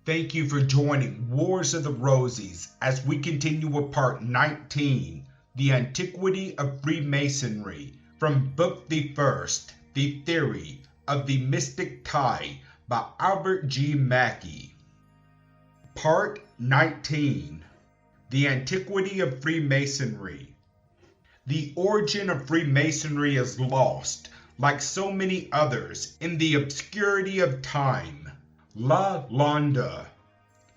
Thank you for joining Wars of the Rosies as we continue with part 19, The Antiquity of Freemasonry, from Book the First, The Theory of the Mystic Tie by Albert G. Mackey. Part 19, The Antiquity of Freemasonry. The origin of Freemasonry is lost, like so many others, in the obscurity of time. La Londa.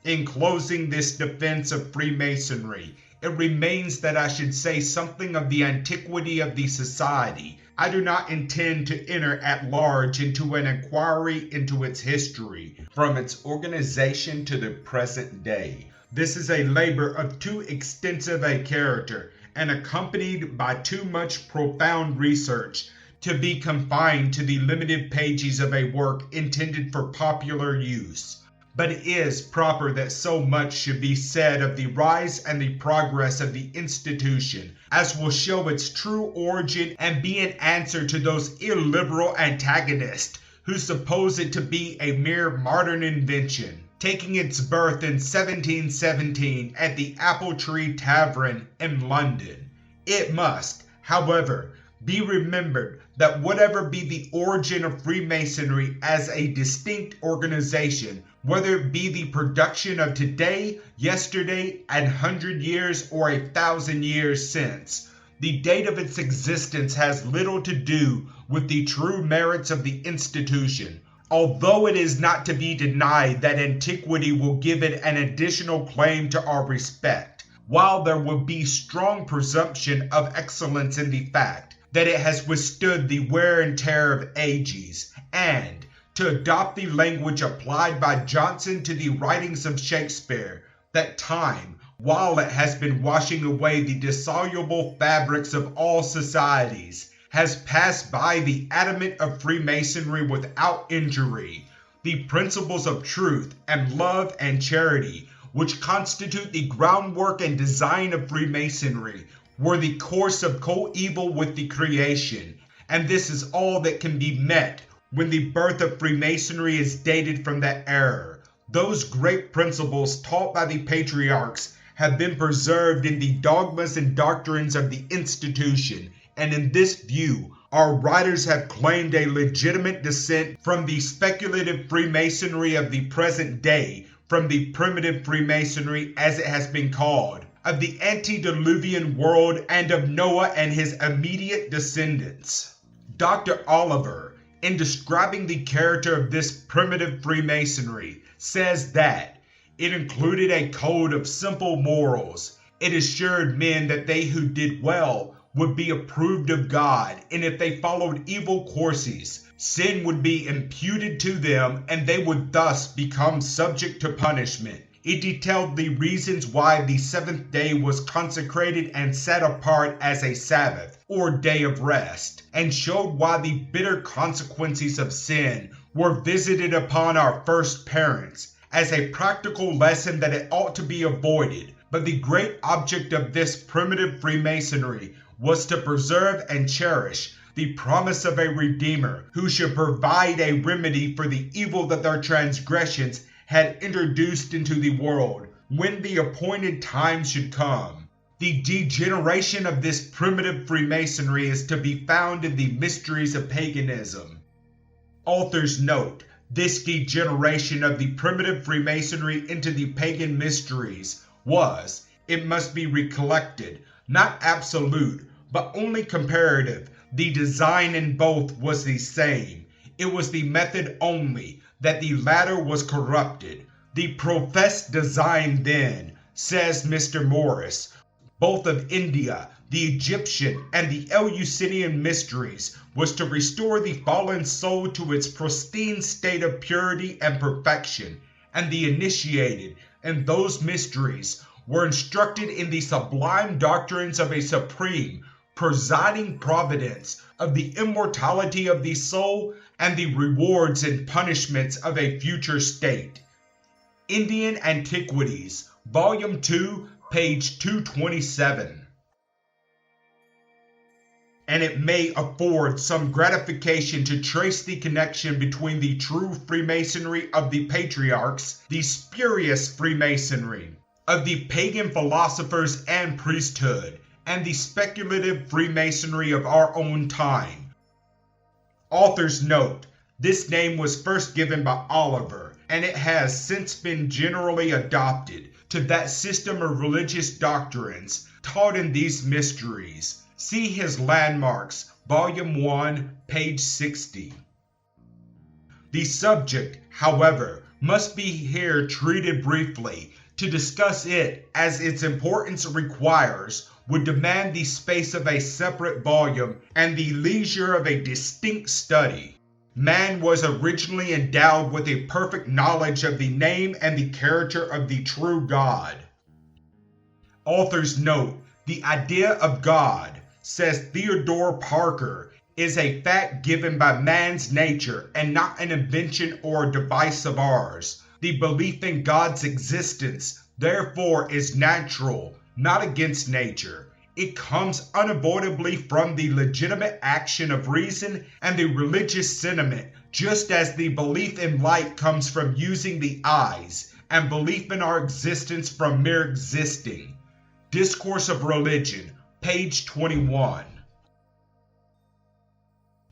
In closing this defense of Freemasonry, it remains that I should say something of the antiquity of the society. I do not intend to enter at large into an inquiry into its history, from its organization to the present day. This is a labor of too extensive a character, and accompanied by too much profound research, to be confined to the limited pages of a work intended for popular use. But it is proper that so much should be said of the rise and the progress of the institution, as will show its true origin and be an answer to those illiberal antagonists who suppose it to be a mere modern invention, taking its birth in 1717 at the Apple-tree Tavern in London. It must, however, be remembered that whatever be the origin of Freemasonry as a distinct organization, whether it be the production of today, yesterday, an 100 years, or 1,000 years since, the date of its existence has little to do with the true merits of the institution, although it is not to be denied that antiquity will give it an additional claim to our respect, while there will be strong presumption of excellence in the fact that it has withstood the wear and tear of ages, and, to adopt the language applied by Johnson to the writings of Shakespeare, that time, while it has been washing away the dissoluble fabrics of all societies, has passed by the adamant of Freemasonry without injury. The principles of truth and love and charity, which constitute the groundwork and design of Freemasonry, were the course of coeval with the creation, and this is all that can be met when the birth of Freemasonry is dated from that era. Those great principles taught by the patriarchs have been preserved in the dogmas and doctrines of the institution, and in this view, our writers have claimed a legitimate descent from the speculative Freemasonry of the present day, from the primitive Freemasonry as it has been called, of the antediluvian world, and of Noah and his immediate descendants. Dr. Oliver, in describing the character of this primitive Freemasonry, says that it included a code of simple morals. It assured men that they who did well would be approved of God, and if they followed evil courses, sin would be imputed to them, and they would thus become subject to punishment. It detailed the reasons why the seventh day was consecrated and set apart as a Sabbath, or day of rest, and showed why the bitter consequences of sin were visited upon our first parents, as a practical lesson that it ought to be avoided. But the great object of this primitive Freemasonry was to preserve and cherish the promise of a Redeemer who should provide a remedy for the evil that their transgressions had introduced into the world when the appointed time should come. The degeneration of this primitive Freemasonry is to be found in the mysteries of paganism. Authors note, this degeneration of the primitive Freemasonry into the pagan mysteries was, it must be recollected, not absolute, but only comparative. The design in both was the same. It was the method only that the latter was corrupted. The professed design then, says Mr. Morris, both of India, the Egyptian, and the Eleusinian mysteries, was to restore the fallen soul to its pristine state of purity and perfection, and the initiated in those mysteries were instructed in the sublime doctrines of a supreme, presiding providence, of the immortality of the soul, and the rewards and punishments of a future state. Indian Antiquities, Volume 2, page 227. and it may afford some gratification to trace the connection between the true Freemasonry of the patriarchs, the spurious Freemasonry of the pagan philosophers and priesthood, and the speculative Freemasonry of our own time. Author's note: this name was first given by Oliver, and it has since been generally adopted to that system of religious doctrines taught in these mysteries. See his Landmarks, Volume 1, page 60. The subject, however, must be here treated briefly. To discuss it, as its importance requires, would demand the space of a separate volume and the leisure of a distinct study. Man was originally endowed with a perfect knowledge of the name and the character of the true God. Author's note: the idea of God, says Theodore Parker, is a fact given by man's nature and not an invention or a device of ours. The belief in God's existence, therefore, is natural, not against nature. It comes unavoidably from the legitimate action of reason and the religious sentiment, just as the belief in light comes from using the eyes, and belief in our existence from mere existing. Discourse of Religion, page 21.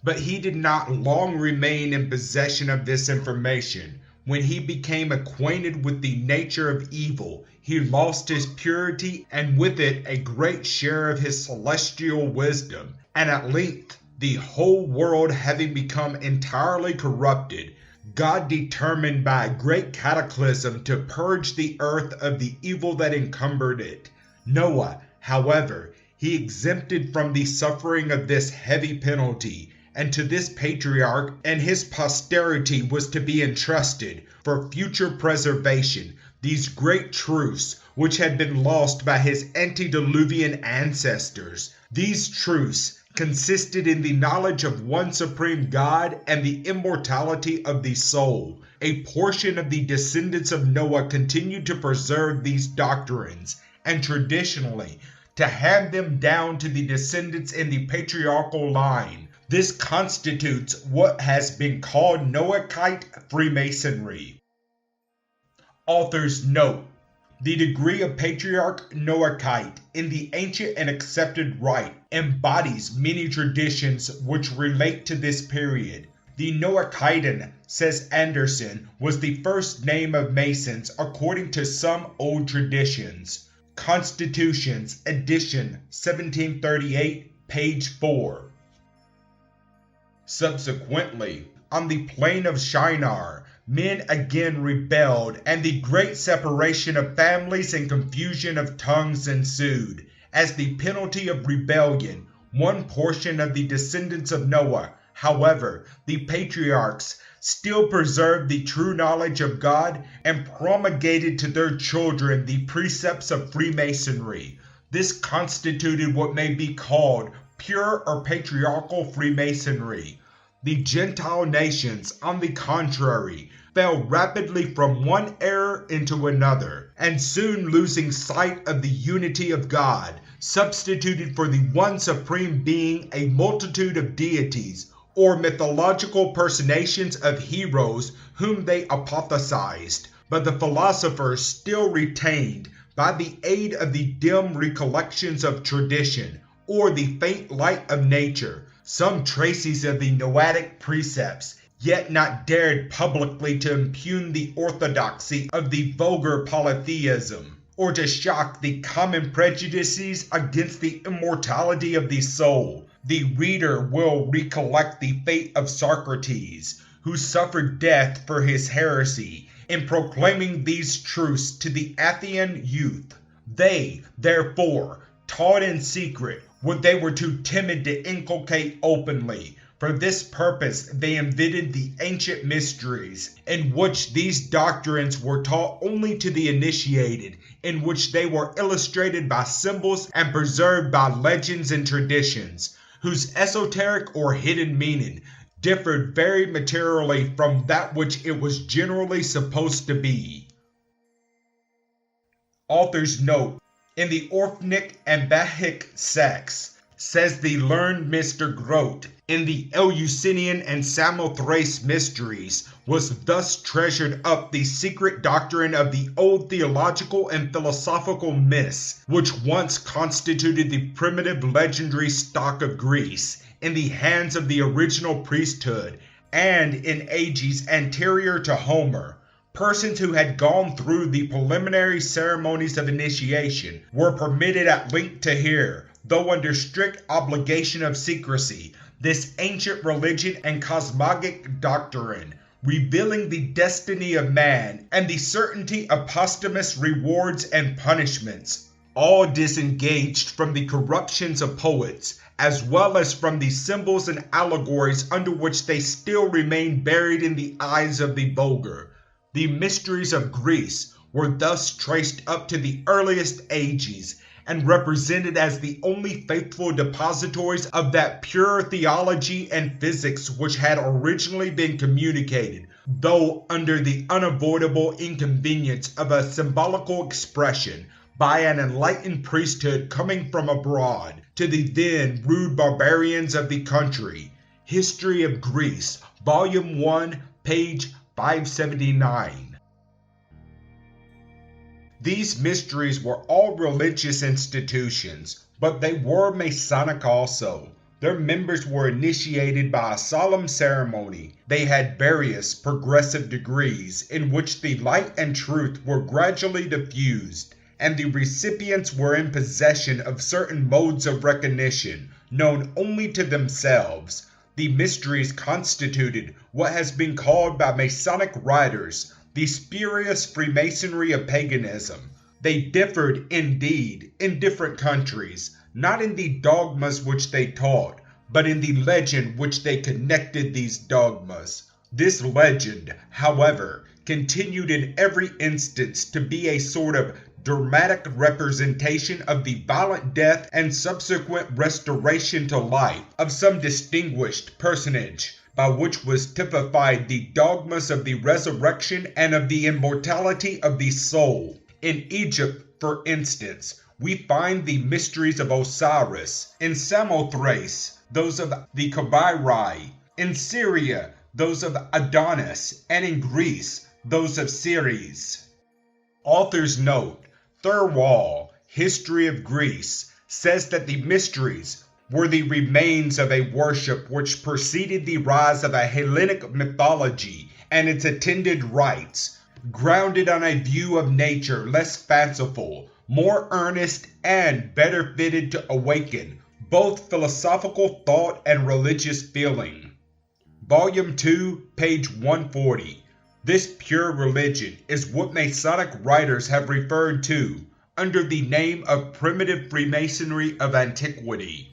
But he did not long remain in possession of this information. When he became acquainted with the nature of evil, he lost his purity and with it a great share of his celestial wisdom, and at length, the whole world having become entirely corrupted, God determined by a great cataclysm to purge the earth of the evil that encumbered it. Noah, however, he exempted from the suffering of this heavy penalty, and to this patriarch and his posterity was to be entrusted, for future preservation, these great truths which had been lost by his antediluvian ancestors. These truths consisted in the knowledge of one supreme God and the immortality of the soul. A portion of the descendants of Noah continued to preserve these doctrines, and traditionally to hand them down to the descendants in the patriarchal line. This constitutes what has been called Noahite Freemasonry. Author's note: the degree of Patriarch Noahite in the ancient and accepted rite embodies many traditions which relate to this period. The Noachitan, says Anderson, was the first name of Masons according to some old traditions. Constitutions, edition 1738, page 4. Subsequently, on the plain of Shinar, men again rebelled, and the great separation of families and confusion of tongues ensued. As the penalty of rebellion, one portion of the descendants of Noah, however, the patriarchs, still preserved the true knowledge of God and promulgated to their children the precepts of Freemasonry. This constituted what may be called pure or patriarchal Freemasonry. The Gentile nations, on the contrary, fell rapidly from one error into another, and soon losing sight of the unity of God, substituted for the one supreme being a multitude of deities, or mythological personations of heroes whom they apothesized. But the philosophers still retained, by the aid of the dim recollections of tradition, or the faint light of nature, some traces of the Noahic precepts, yet not dared publicly to impugn the orthodoxy of the vulgar polytheism, or to shock the common prejudices against the immortality of the soul. The reader will recollect the fate of Socrates, who suffered death for his heresy in proclaiming these truths to the Athenian youth. They, therefore, taught in secret what they were too timid to inculcate openly. For this purpose they invented the ancient mysteries, in which these doctrines were taught only to the initiated, in which they were illustrated by symbols and preserved by legends and traditions, whose esoteric or hidden meaning differed very materially from that which it was generally supposed to be. Author's note: in the Orphic and Bahic sects, says the learned Mr. Grote in the Eleusinian and Samothrace mysteries, was thus treasured up the secret doctrine of the old theological and philosophical myths, which once constituted the primitive legendary stock of Greece, in the hands of the original priesthood, and in ages anterior to Homer. Persons who had gone through the preliminary ceremonies of initiation were permitted at length to hear, though under strict obligation of secrecy, this ancient religion and cosmogonic doctrine, revealing the destiny of man and the certainty of posthumous rewards and punishments, all disengaged from the corruptions of poets, as well as from the symbols and allegories under which they still remain buried in the eyes of the vulgar. The mysteries of Greece were thus traced up to the earliest ages, and represented as the only faithful depositories of that pure theology and physics which had originally been communicated, though under the unavoidable inconvenience of a symbolical expression, by an enlightened priesthood coming from abroad, to the then rude barbarians of the country. History of Greece, Volume 1, page 579. These mysteries were all religious institutions, but they were Masonic also. Their members were initiated by a solemn ceremony. They had various progressive degrees in which the light and truth were gradually diffused, and the recipients were in possession of certain modes of recognition known only to themselves. The mysteries constituted what has been called by Masonic writers the spurious Freemasonry of paganism. They differed, indeed, in different countries, not in the dogmas which they taught, but in the legend which they connected these dogmas. This legend, however, continued in every instance to be a sort of dramatic representation of the violent death and subsequent restoration to life of some distinguished personage, by which was typified the dogmas of the resurrection and of the immortality of the soul. In Egypt, for instance, we find the mysteries of Osiris; in Samothrace, those of the Kabiri; in Syria, those of Adonis; and in Greece, those of Ceres. Author's note: Thirlwall, History of Greece, says that the mysteries were the remains of a worship which preceded the rise of a Hellenic mythology and its attendant rites, grounded on a view of nature less fanciful, more earnest, and better fitted to awaken both philosophical thought and religious feeling. Volume 2, page 140. This pure religion is what Masonic writers have referred to under the name of primitive Freemasonry of antiquity.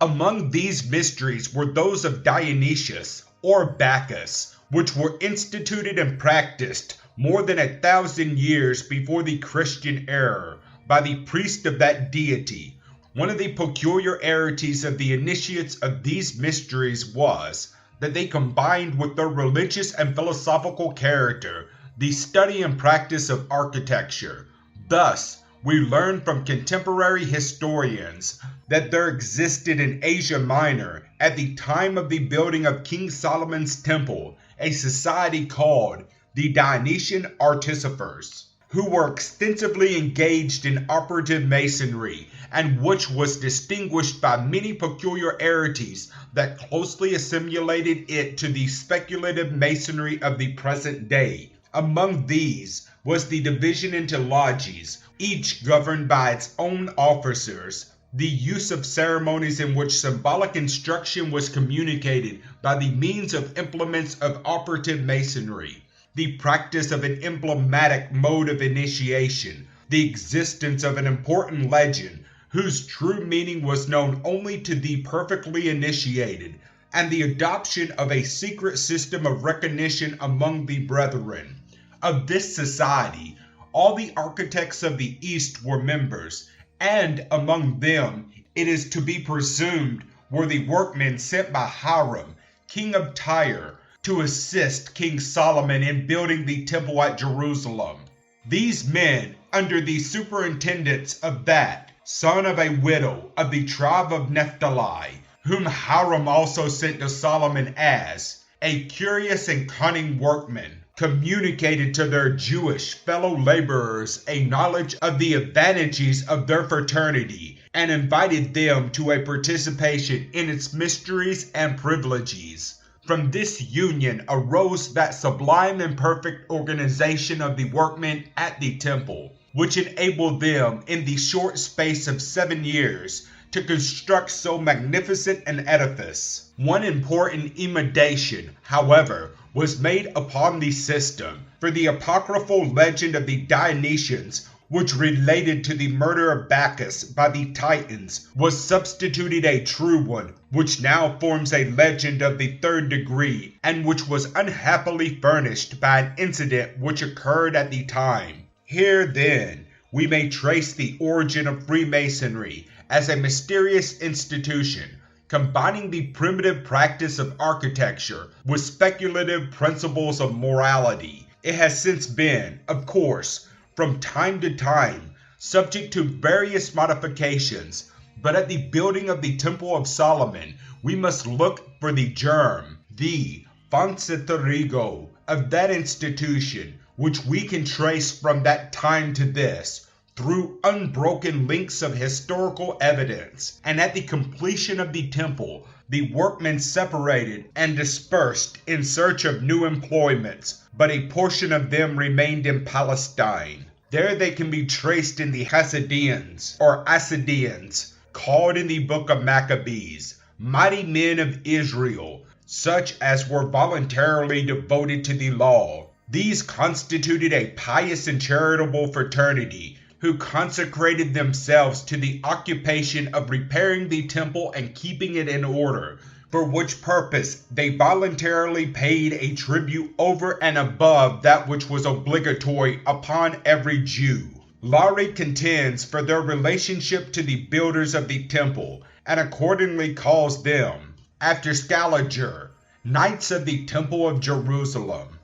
Among these mysteries were those of Dionysius, or Bacchus, which were instituted and practiced more than 1,000 years before the Christian era by the priest of that deity. One of the peculiarities of the initiates of these mysteries was that they combined with their religious and philosophical character the study and practice of architecture. Thus, we learn from contemporary historians that there existed in Asia Minor, at the time of the building of King Solomon's temple, a society called the Dionysian Artificers, who were extensively engaged in operative masonry, and which was distinguished by many peculiarities that closely assimilated it to the speculative masonry of the present day. Among these was the division into lodges, each governed by its own officers, the use of ceremonies in which symbolic instruction was communicated by the means of implements of operative masonry, the practice of an emblematic mode of initiation, the existence of an important legend whose true meaning was known only to the perfectly initiated, and the adoption of a secret system of recognition among the brethren. Of this society, all the architects of the East were members, and among them, it is to be presumed, were the workmen sent by Hiram, king of Tyre, to assist King Solomon in building the temple at Jerusalem. These men, under the superintendence of that son of a widow of the tribe of Naphtali, whom Hiram also sent to Solomon as a curious and cunning workman, communicated to their Jewish fellow laborers a knowledge of the advantages of their fraternity, and invited them to a participation in its mysteries and privileges. From this union arose that sublime and perfect organization of the workmen at the temple, which enabled them in the short space of 7 years to construct so magnificent an edifice. One important emendation, however, was made upon the system, for the apocryphal legend of the Dionysians, which related to the murder of Bacchus by the Titans, was substituted a true one, which now forms a legend of the 3rd degree, and which was unhappily furnished by an incident which occurred at the time. Here, then, we may trace the origin of Freemasonry as a mysterious institution, combining the primitive practice of architecture with speculative principles of morality. It has since been, of course, from time to time, subject to various modifications, but at the building of the Temple of Solomon, we must look for the germ, the fonte terrigo of that institution, which we can trace from that time to this, through unbroken links of historical evidence. And at the completion of the temple, the workmen separated and dispersed in search of new employments, but a portion of them remained in Palestine. There they can be traced in the Hasidians, or Asidians, called in the book of Maccabees, mighty men of Israel, such as were voluntarily devoted to the law. These constituted a pious and charitable fraternity, who consecrated themselves to the occupation of repairing the temple and keeping it in order, for which purpose they voluntarily paid a tribute over and above that which was obligatory upon every Jew. Lowry contends for their relationship to the builders of the temple, and accordingly calls them, after Scaliger, Knights of the Temple of Jerusalem.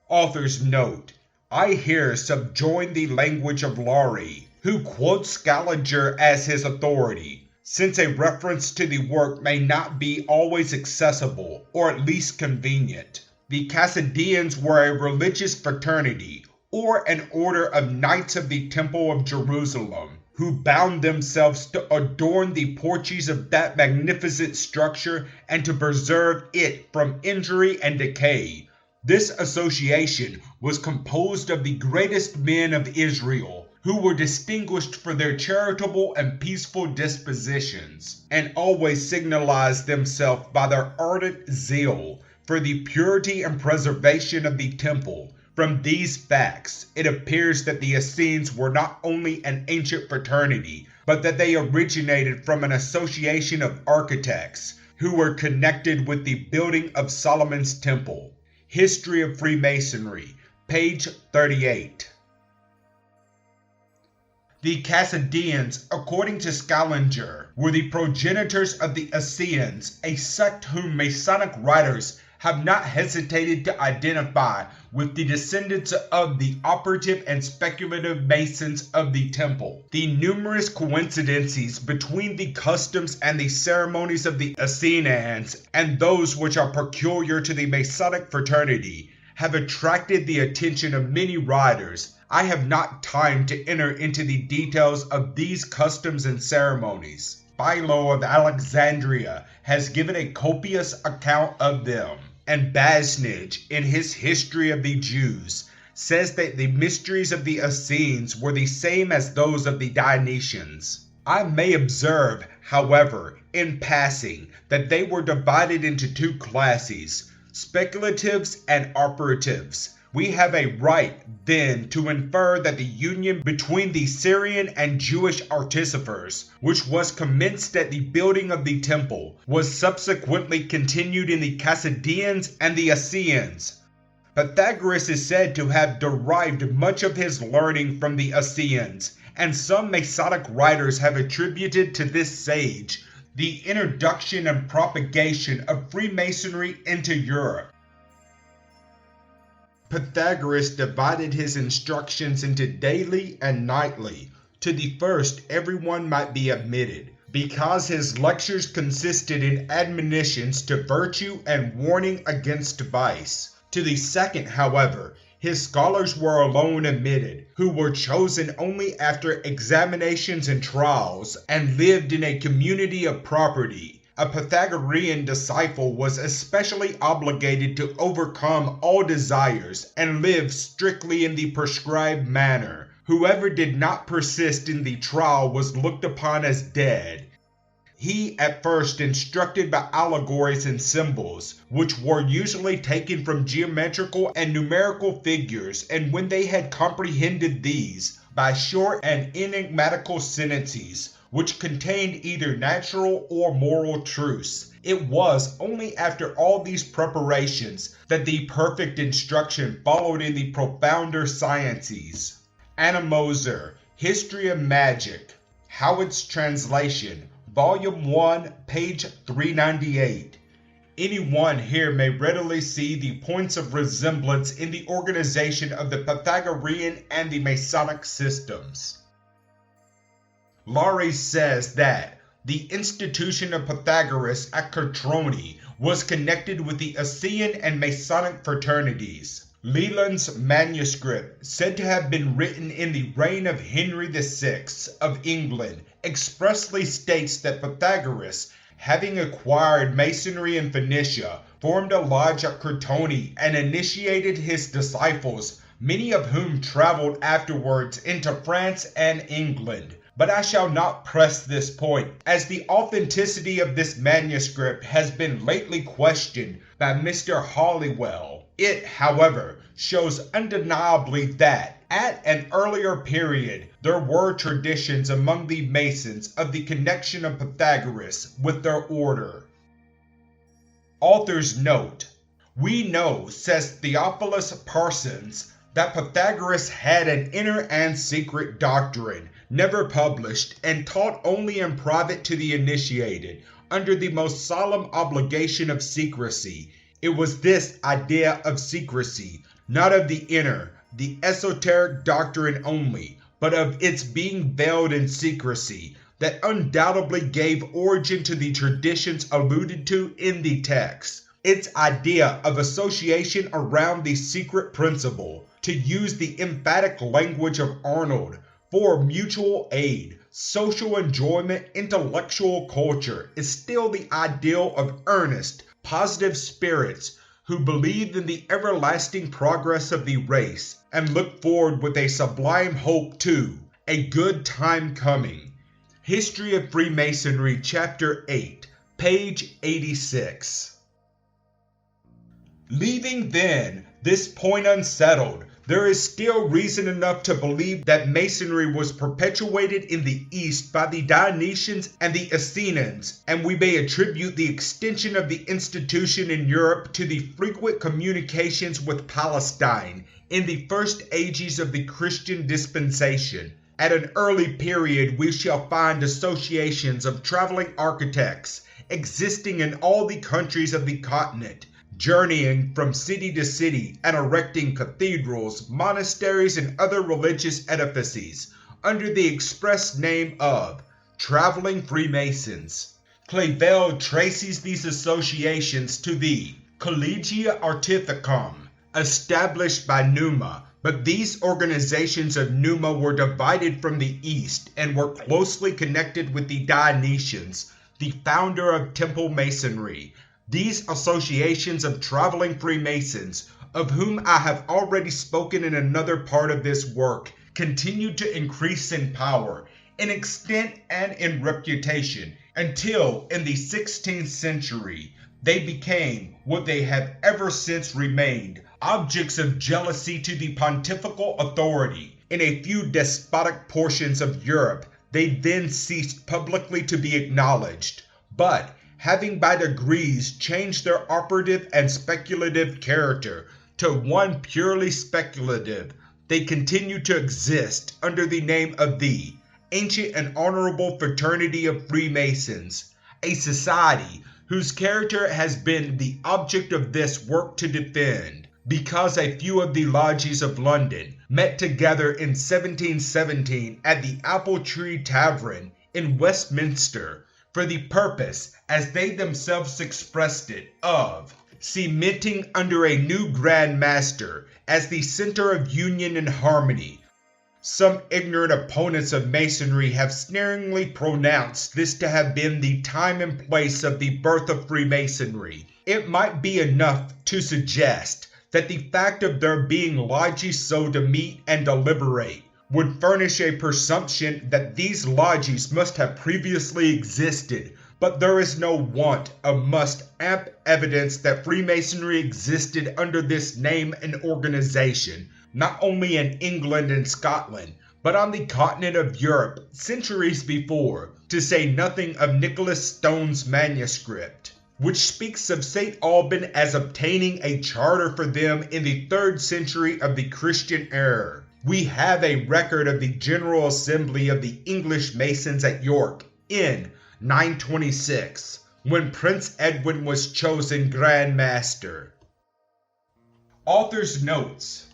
Author's note: I here subjoin the language of Lowry, who quotes Scaliger as his authority, since a reference to the work may not be always accessible, or at least convenient. The Hasidians were a religious fraternity, or an order of Knights of the Temple of Jerusalem, who bound themselves to adorn the porches of that magnificent structure and to preserve it from injury and decay. This association was composed of the greatest men of Israel, who were distinguished for their charitable and peaceful dispositions, and always signalized themselves by their ardent zeal for the purity and preservation of the temple. From these facts, it appears that the Essenes were not only an ancient fraternity, but that they originated from an association of architects who were connected with the building of Solomon's temple. History of Freemasonry, page 38. The Hasidians, according to Scaliger, were the progenitors of the Essenes, a sect whom Masonic writers have not hesitated to identify with the descendants of the operative and speculative Masons of the Temple. The numerous coincidences between the customs and the ceremonies of the Essenes and those which are peculiar to the Masonic fraternity have attracted the attention of many writers. I have not time to enter into the details of these customs and ceremonies. Philo of Alexandria has given a copious account of them, and Basnage, in his History of the Jews, says that the mysteries of the Essenes were the same as those of the Dionysians. I may observe, however, in passing, that they were divided into two classes, speculatives and operatives. We have a right, then, to infer that the union between the Syrian and Jewish artificers, which was commenced at the building of the temple, was subsequently continued in the Hasidians and the Essenes. Pythagoras is said to have derived much of his learning from the Essenes, and some Masonic writers have attributed to this sage the introduction and propagation of Freemasonry into Europe. Pythagoras divided his instructions into daily and nightly, To the first, everyone might be admitted, because his lectures consisted in admonitions to virtue and warning against vice. To the second, however, his scholars were alone admitted, who were chosen only after examinations and trials, and lived in a community of property. A Pythagorean disciple was especially obligated to overcome all desires and live strictly in the prescribed manner. Whoever did not persist in the trial was looked upon as dead. He at first instructed by allegories and symbols, which were usually taken from geometrical and numerical figures, and when they had comprehended these, by short and enigmatical sentences, which contained either natural or moral truths. It was only after all these preparations that the perfect instruction followed in the profounder sciences. Anna Moser, History of Magic, Howard's Translation, Volume 1, page 398. Anyone here may readily see the points of resemblance in the organization of the Pythagorean and the Masonic systems. Laurie says that the institution of Pythagoras at Catroni was connected with the Essean and Masonic fraternities. Leland's manuscript, said to have been written in the reign of Henry VI of England, expressly states that Pythagoras, having acquired Masonry in Phoenicia, formed a lodge at Crotone and initiated his disciples, many of whom traveled afterwards into France and England. But I shall not press this point, as the authenticity of this manuscript has been lately questioned by Mr. Halliwell. It, however, shows undeniably that, at an earlier period, there were traditions among the Masons of the connection of Pythagoras with their order. Author's note: We know, says Theophilus Parsons, that Pythagoras had an inner and secret doctrine, never published, and taught only in private to the initiated, under the most solemn obligation of secrecy. It was this idea of secrecy, not of the inner, the esoteric doctrine only, but of its being veiled in secrecy, that undoubtedly gave origin to the traditions alluded to in the text. Its idea of association around the secret principle, to use the emphatic language of Arnold, for mutual aid, social enjoyment, intellectual culture, is still the ideal of earnest, positive spirits who believe in the everlasting progress of the race and look forward with a sublime hope to a good time coming. History of Freemasonry, Chapter 8, page 86. Leaving then this point unsettled, there is still reason enough to believe that Masonry was perpetuated in the East by the Dionysians and the Essenes, and we may attribute the extension of the institution in Europe to the frequent communications with Palestine in the first ages of the Christian dispensation. At an early period, we shall find associations of traveling architects existing in all the countries of the continent, journeying from city to city and erecting cathedrals, monasteries, and other religious edifices under the express name of traveling Freemasons. Clavell traces these associations to the Collegia Artificum, established by Numa, but these organizations of Numa were divided from the East and were closely connected with the Dionysians, the founder of Temple Masonry. These associations of traveling Freemasons, of whom I have already spoken in another part of this work, continued to increase in power, in extent, and in reputation, until in the 16th century they became, what they have ever since remained, objects of jealousy to the pontifical authority. In a few despotic portions of Europe, they then ceased publicly to be acknowledged, but having by degrees changed their operative and speculative character to one purely speculative, they continue to exist under the name of the Ancient and Honorable Fraternity of Freemasons, a society whose character has been the object of this work to defend, because a few of the lodges of London, met together in 1717 at the Apple-tree Tavern in Westminster for the purpose, as they themselves expressed it, of cementing under a new Grand Master as the center of union and harmony. Some ignorant opponents of Masonry have sneeringly pronounced this to have been the time and place of the birth of Freemasonry. It might be enough to suggest that the fact of there being lodges so to meet and deliberate would furnish a presumption that these lodges must have previously existed, but there is no want of ample evidence that Freemasonry existed under this name and organization, not only in England and Scotland, but on the continent of Europe centuries before, to say nothing of Nicholas Stone's manuscript, which speaks of St. Alban as obtaining a charter for them in the 3rd century of the Christian era. We have a record of the General Assembly of the English Masons at York in 926, when Prince Edwin was chosen Grand Master. Author's notes.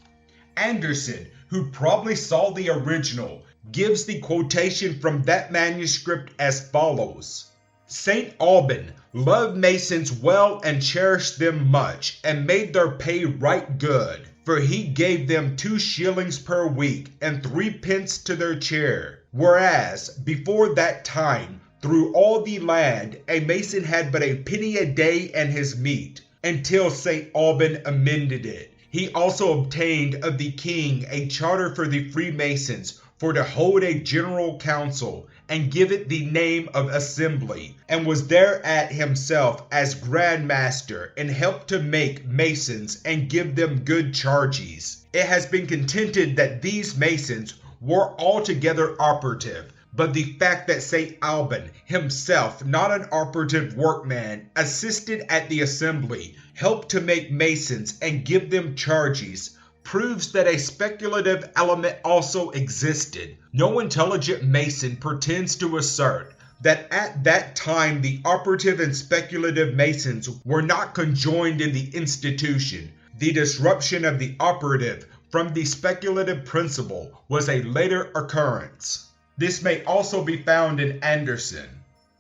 Anderson, who probably saw the original, gives the quotation from that manuscript as follows. St. Alban loved Masons well and cherished them much, and made their pay right good, for he gave them 2 shillings per week and 3 pence to their chair, whereas before that time through all the land a Mason had but a penny a day and his meat, until St. Alban amended it. He also obtained of the king a charter for the Freemasons for to hold a general council and give it the name of assembly, and was thereat himself as Grand Master, and helped to make Masons and give them good charges. It has been contended that these Masons were altogether operative, but the fact that St. Alban, himself not an operative workman, assisted at the assembly, helped to make Masons and give them charges, proves that a speculative element also existed. No intelligent Mason pretends to assert that at that time the operative and speculative Masons were not conjoined in the institution. The disruption of the operative from the speculative principle was a later occurrence. This may also be found in Anderson,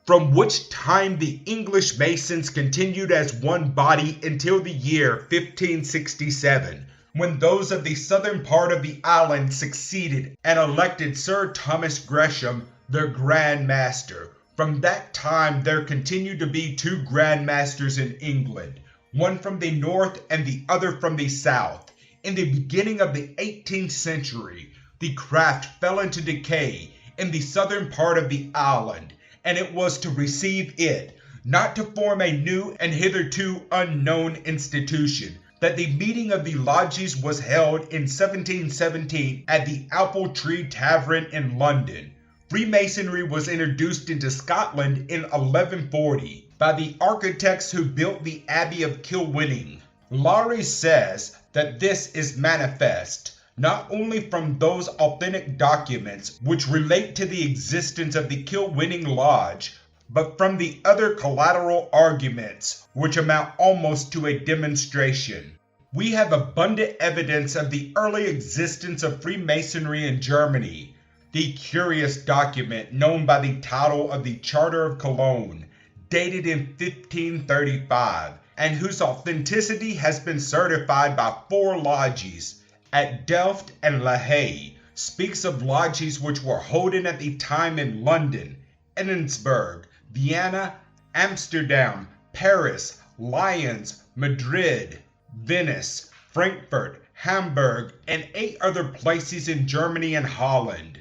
from which time the English Masons continued as one body until the year 1567, when those of the southern part of the island succeeded and elected Sir Thomas Gresham their Grand Master. From that time there continued to be 2 Grand Masters in England, one from the north and the other from the south. In the beginning of the 18th century, the craft fell into decay in the southern part of the island, and it was to receive it, not to form a new and hitherto unknown institution, that the meeting of the lodges was held in 1717 at the Apple-tree Tavern in London. Freemasonry was introduced into Scotland in 1140 by the architects who built the Abbey of Kilwinning. Laurie says that this is manifest not only from those authentic documents which relate to the existence of the Kilwinning Lodge, but from the other collateral arguments which amount almost to a demonstration. We have abundant evidence of the early existence of Freemasonry in Germany. The curious document known by the title of the Charter of Cologne, dated in 1535, and whose authenticity has been certified by 4 lodges at Delft and La Haye, speaks of lodges which were holden at the time in London, Edinburgh, Vienna, Amsterdam, Paris, Lyons, Madrid, Venice, Frankfurt, Hamburg, and 8 other places in Germany and Holland.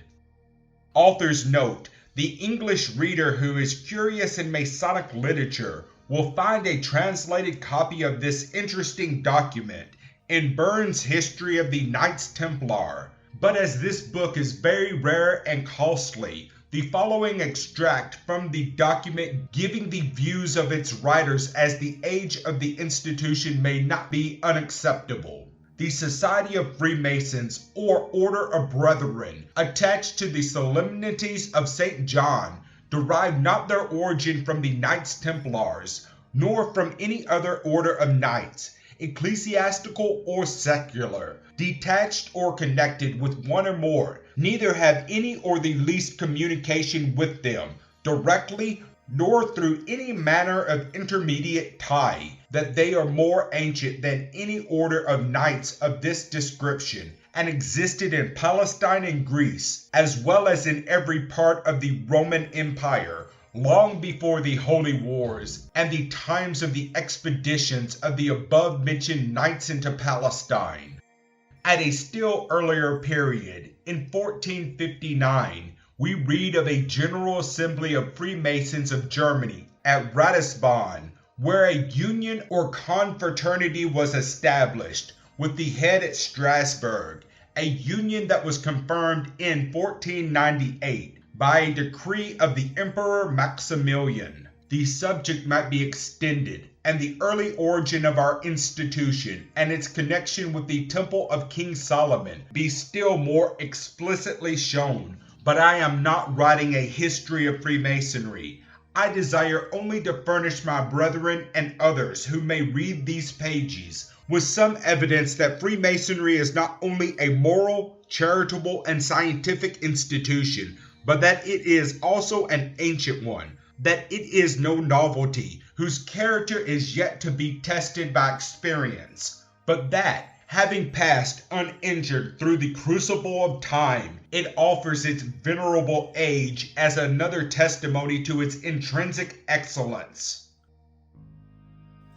Author's note: the English reader who is curious in Masonic literature will find a translated copy of this interesting document in Burns' History of the Knights Templar. But as this book is very rare and costly, the following extract from the document giving the views of its writers as the age of the institution may not be unacceptable. The Society of Freemasons, or Order of Brethren, attached to the solemnities of St. John, derive not their origin from the Knights Templars, nor from any other order of knights. ecclesiastical or secular, detached or connected with one or more, neither have any or the least communication with them, directly nor through any manner of intermediate tie, that they are more ancient than any order of knights of this description, and existed in Palestine and Greece, as well as in every part of the Roman Empire, long before the Holy Wars, and the times of the expeditions of the above-mentioned knights into Palestine. At a still earlier period, in 1459, we read of a General Assembly of Freemasons of Germany at Ratisbon, where a union or confraternity was established, with the head at Strasbourg, a union that was confirmed in 1498 by a decree of the Emperor Maximilian. The subject might be extended, and the early origin of our institution and its connection with the Temple of King Solomon be still more explicitly shown. But I am not writing a history of Freemasonry. I desire only to furnish my brethren and others who may read these pages with some evidence that Freemasonry is not only a moral, charitable, and scientific institution, but that it is also an ancient one, that it is no novelty, whose character is yet to be tested by experience, but that, having passed uninjured through the crucible of time, it offers its venerable age as another testimony to its intrinsic excellence.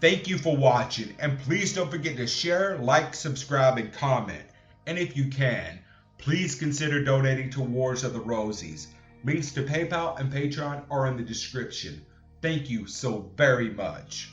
Thank you for watching, and please don't forget to share, like, subscribe, and comment. And if you can, please consider donating to Wars of the Rosies. Links to PayPal and Patreon are in the description. Thank you so very much.